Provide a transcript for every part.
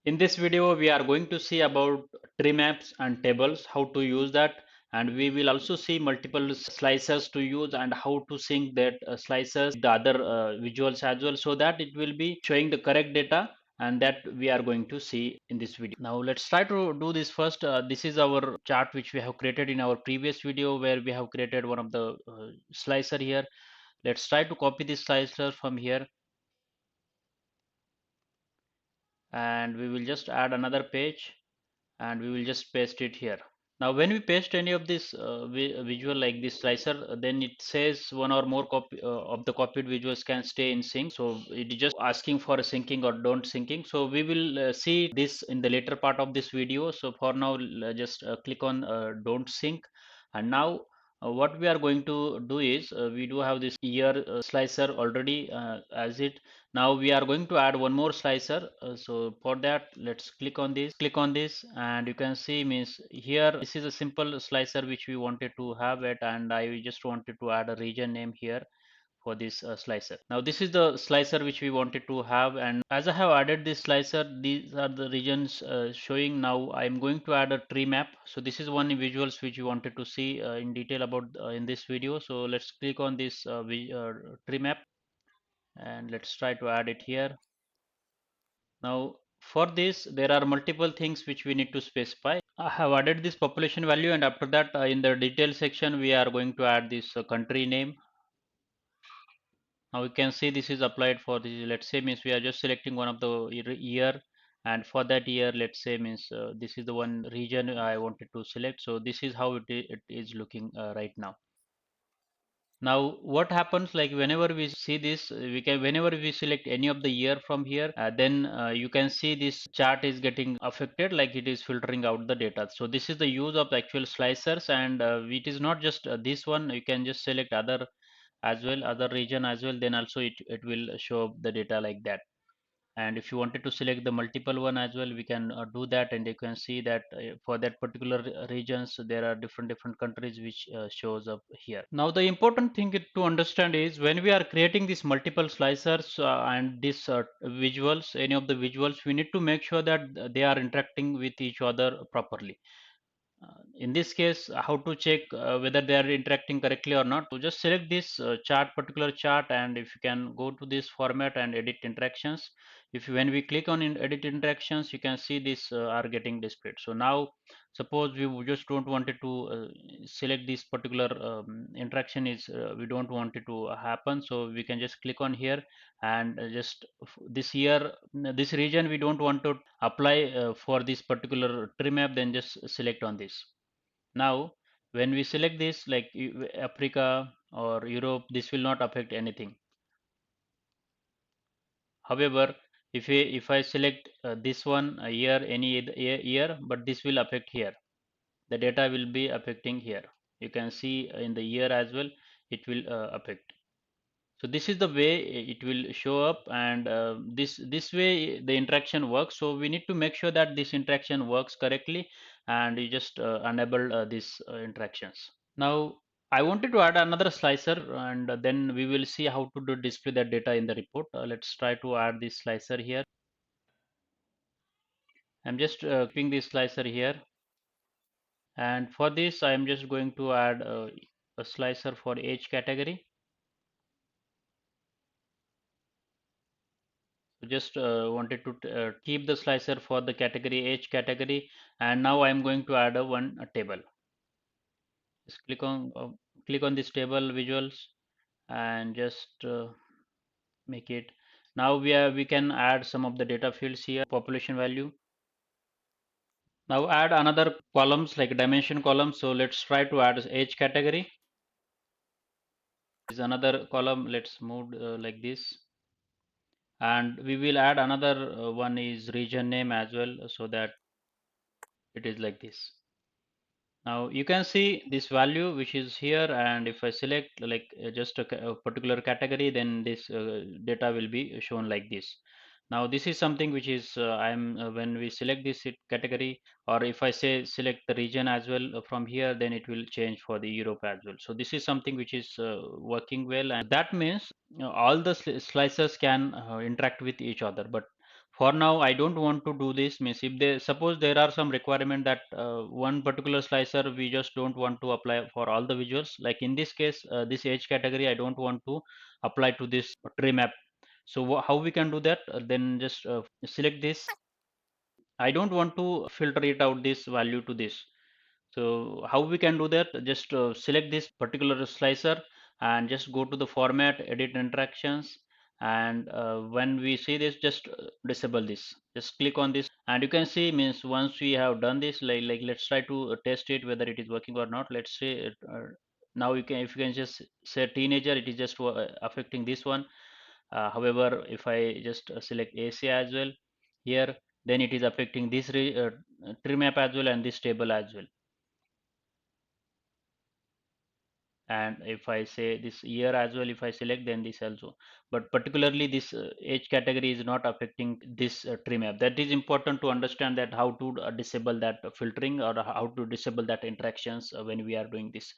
In this video, we are going to see about tree maps and tables, how to use that, and we will also see multiple slicers to use and how to sync that slicers with the other visuals as well, so that it will be showing the correct data, and that we are going to see in this video. Now let's try to do this first. This is our chart which we have created in our previous video, where we have created one of the slicer here. Let's try to copy this slicer from here, and we will just add another page and we will just paste it here. Now when we paste any of this visual like this slicer, then it says one or more copy of the copied visuals can stay in sync. So it is just asking for a syncing or don't syncing. So we will see this in the later part of this video. So for now, just click on don't sync. And now what we are going to do is we do have this year slicer already as it. Now we are going to add one more slicer. So for that, let's click on this, and you can see means here this is a simple slicer which we wanted to have it, and I just wanted to add a region name here for this slicer. Now this is the slicer which we wanted to have, and as I have added this slicer, these are the regions showing. Now I'm going to add a tree map. So this is one visuals which we wanted to see in detail about in this video. So let's click on this tree map, and let's try to add it here. Now for this, there are multiple things which we need to specify. I have added this population value, and after that in the detail section we are going to add this country name. Now we can see this is applied for this. Let's say means we are just selecting one of the year, and for that year, let's say means this is the one region I wanted to select. So this is how it is looking right now. Now what happens, like whenever we see this, we can, whenever we select any of the year from here, then you can see this chart is getting affected, like it is filtering out the data. So this is the use of the actual slicers, and it is not just this one. You can just select other as well, other region as well, then also it will show up the data like that. And if you wanted to select the multiple one as well, we can do that, and you can see that for that particular regions there are different countries which shows up here. Now the important thing to understand is when we are creating these multiple slicers and these visuals, any of the visuals, we need to make sure that they are interacting with each other properly. In this case, how to check whether they are interacting correctly or not? So just select this particular chart, and if you can go to this format and edit interactions. If when we click on edit interactions, you can see this are getting displayed. So now suppose just don't wanted to select this particular interaction is we don't want it to happen. So we can just click on here, and just this year, this region we don't want to apply for this particular tree map, then just select on this. Now when we select this like Africa or Europe, this will not affect anything. However, if I select this one year, any year, but this will affect here, the data will be affecting here. You can see in the year as well, it will affect. So this is the way it will show up, and this way the interaction works. So we need to make sure that this interaction works correctly, and you just enable these interactions. Now I wanted to add another slicer, and then we will see how to display that data in the report. Let's try to add this slicer here. I'm just keeping this slicer here, and for this I am just going to add a slicer for age category. So just wanted to keep the slicer for the category age category, and now I'm going to add a table. Just click on this table visuals, and just make it. Now we can add some of the data fields here, population value. Now add another columns like dimension column. So let's try to add age category. Is another column. Let's move like this, and we will add another one is region name as well, so that it is like this. Now you can see this value which is here, and if I select like just a particular category, then this data will be shown like this. Now this is something which is I'm when we select this category, or if I say select the region as well from here, then it will change for the Europe as well. So this is something which is working well, and that means all the slicers can interact with each other. But For now I don't want to do this. Means if they suppose there are some requirement that one particular slicer we just don't want to apply for all the visuals, like in this case this age category I don't want to apply to this tree map. So how we can do that? Then just select this. I don't want to filter it out this value to this. So how we can do that? Just select this particular slicer and just go to the format, edit interactions, and when we see this, just disable this. Just click on this, and you can see means once we have done this, like let's try to test it whether it is working or not. Let's say now you can, if you can just say teenager, it is just affecting this one. However, if I just select AC as well here, then it is affecting this tree map as well and this table as well. And if I say this year as well, if I select, then this also. But particularly this age category is not affecting this tree map. That is important to understand, that how to disable that filtering or how to disable that interactions when we are doing this.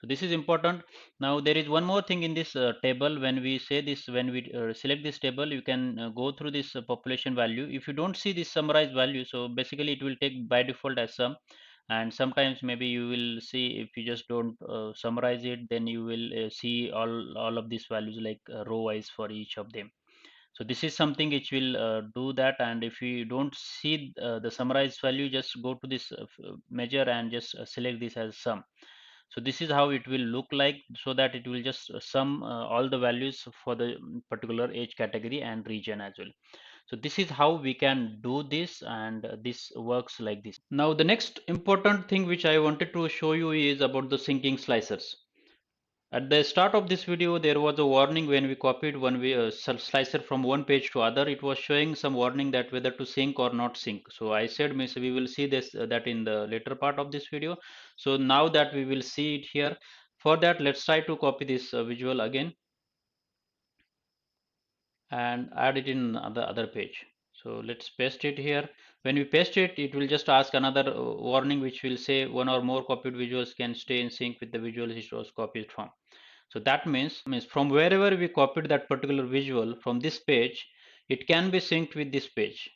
So this is important. Now there is one more thing in this table. When we say this, when we select this table, you can go through this population value. If you don't see this summarized value, so basically it will take by default as sum, and sometimes maybe you will see if you just don't summarize it, then you will see all of these values like row wise for each of them. So this is something which will do that. And if you don't see the summarized value, just go to this measure and just select this as sum. So this is how it will look like, so that it will just sum all the values for the particular age category and region as well. So this is how we can do this, and this works like this. Now the next important thing which I wanted to show you is about the syncing slicers. At the start of this video, there was a warning when we copied slicer from one page to other. It was showing some warning that whether to sync or not sync. So I said, Miss, we will see this that in the later part of this video. So now that we will see it here, for that let's try to copy this visual again and add it in the other page. So let's paste it here. When we paste it, it will just ask another warning which will say one or more copied visuals can stay in sync with the visual it was copied from. So that means from wherever we copied that particular visual from this page, it can be synced with this page,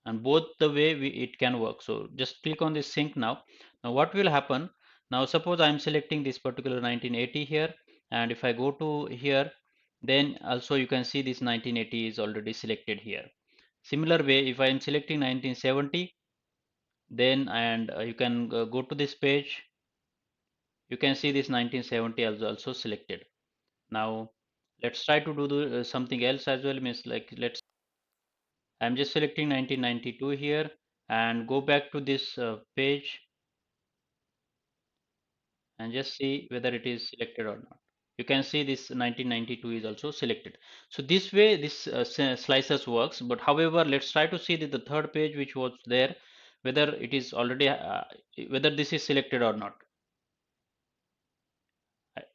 and both the way it can work. So just click on this sync now. Now what will happen? Now suppose I am selecting this particular 1980 here, and if I go to here, then also you can see this 1980 is already selected here. Similar way, if I am selecting 1970, then and you can go to this page, you can see this 1970 is also selected. Now let's try to do something else as well. Means like let's, I'm just selecting 1992 here and go back to this page and just see whether it is selected or not. You can see this 1992 is also selected. So this way this slices works. But however, let's try to see the third page which was there, whether it is already whether this is selected or not.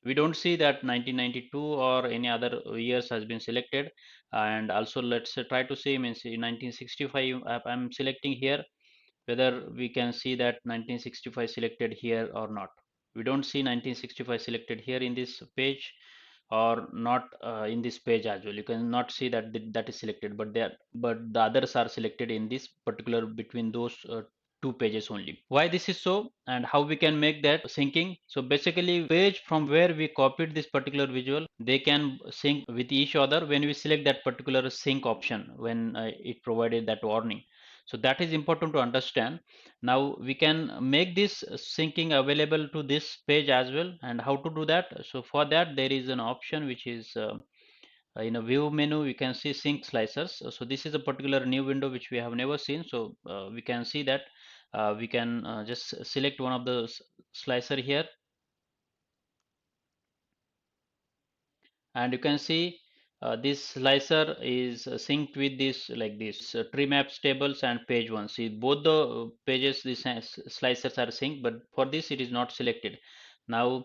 We don't see that 1992 or any other years has been selected. And also let's try to see, means in 1965 I'm selecting here, whether we can see that 1965 selected here or not. We don't see 1965 selected here in this page, or not in this page as well. You can not see that that is selected, but there, but the others are selected in this particular between those two pages only. Why this is so, and how we can make that syncing? So basically page from where we copied this particular visual, they can sync with each other when we select that particular sync option, when it provided that warning. So that is important to understand. Now we can make this syncing available to this page as well. And how to do that? So for that there is an option which is in a view menu, you can see sync slicers. So this is a particular new window which we have never seen. So we can see that we can just select one of the slicer here, and you can see this slicer is synced with this, like this tree maps tables and page one. See both the pages, these slicers are synced, but for this it is not selected. Now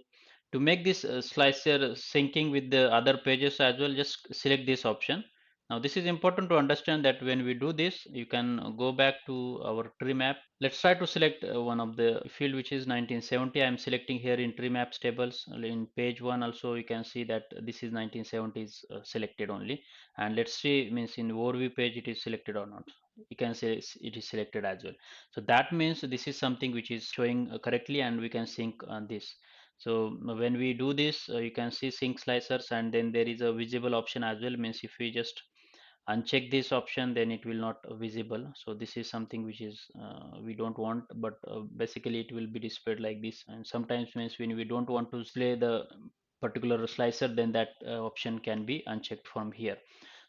to make this slicer syncing with the other pages as well, just select this option. Now this is important to understand that when we do this, you can go back to our tree map. Let's try to select one of the field which is 1970. I am selecting here in tree maps tables. In page 1 also you can see that this is 1970 is selected only. And let's see, means in overview page it is selected or not. You can say it is selected as well. So that means this is something which is showing correctly, and we can sync on this. So when we do this, you can see sync slicers, and then there is a visible option as well. Means if we just uncheck this option, then it will not visible. So this is something which is we don't want, but basically it will be displayed like this. And sometimes means when we don't want to display the particular slicer, then that option can be unchecked from here.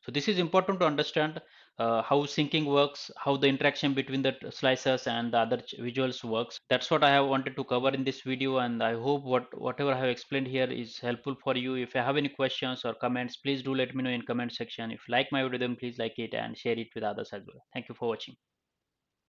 So this is important to understand how syncing works, how the interaction between the slicers and the other visuals works. That's what I have wanted to cover in this video, and I hope whatever I have explained here is helpful for you. If you have any questions or comments, please do let me know in comment section. If you like my video, then please like it and share it with others as well. Thank you for watching.